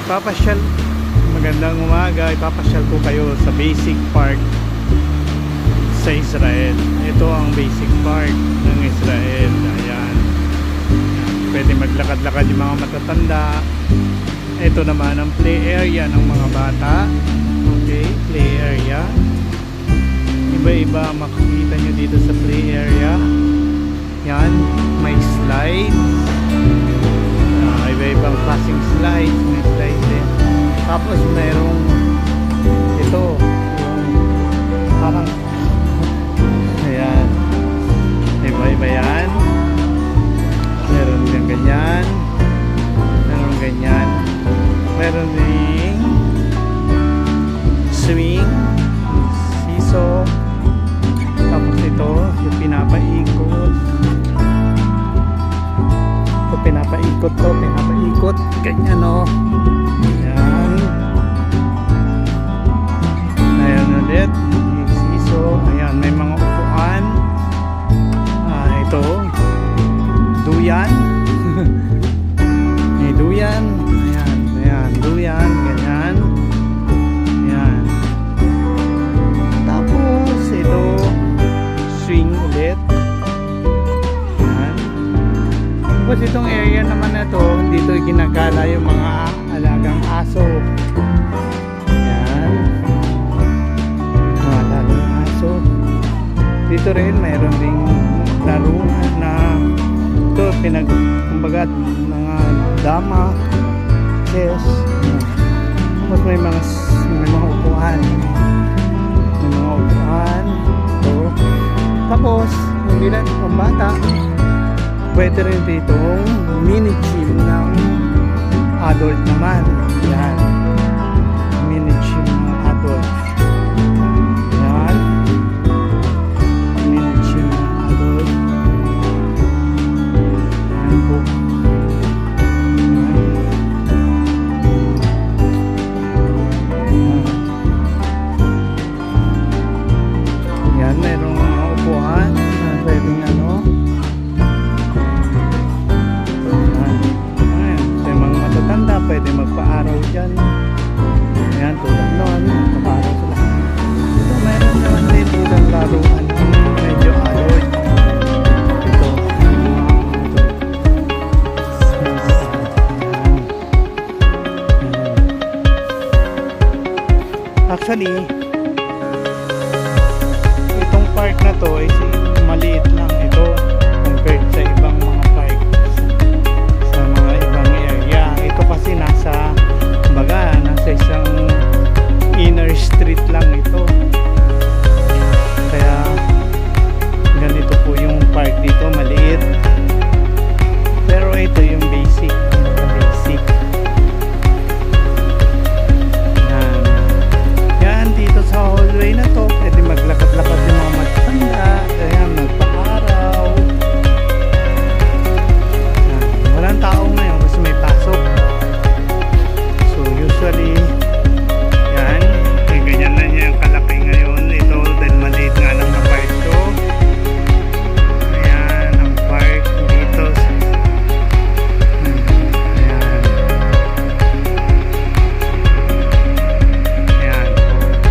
Ipapasyal, magandang umaga, ipapasyal ko kayo sa basic park sa Israel. Ito ang basic park ng Israel. Ayan, pwede maglakad-lakad yung mga matatanda. Ito naman ang play area ng mga bata. Okay, play area. Iba-iba makikita nyo dito sa play area. Yan, may slides. Iba-ibang klaseng slides. May slides din. Tapos mayroong ito, yung parang ayan, iba-iba yan. Meron din ganyan, meron ganyan, meron din swing, seesaw. Tapos ito yung pinapaikot. Ito pinapaikot to, pinapaikot ganyan o. Ayan, ayan ulit yung seesaw. Ayan, may mga upuan. Ito duyan. May duyan. Ayan, ayan, duyan, ganyan. Ayan. Tapos ito swing ulit. Ayan. Tapos itong area naman na to, dito ginagala yung mga alagang aso. Ayan, mga alagang aso. Dito rin mayroon ding laruan na ito kumbaga mga dama, chess. Tapos may mga upuan. May mga upuan. Ito. Tapos hindi lang pang bata, pwede rin dito mini gym ng adult naman. Yan, mini gym ng adult. Yan, mini gym ng adult. Yan po. Yan, merong mga upuan na pwedeng ano. Tanda, pwede magpa-araw dyan. Ayan, tulad noon, magpa-araw sila. Ito, meron naman din ilang laruan medyo adult. Ito, actually, itong park na to is maliit lang.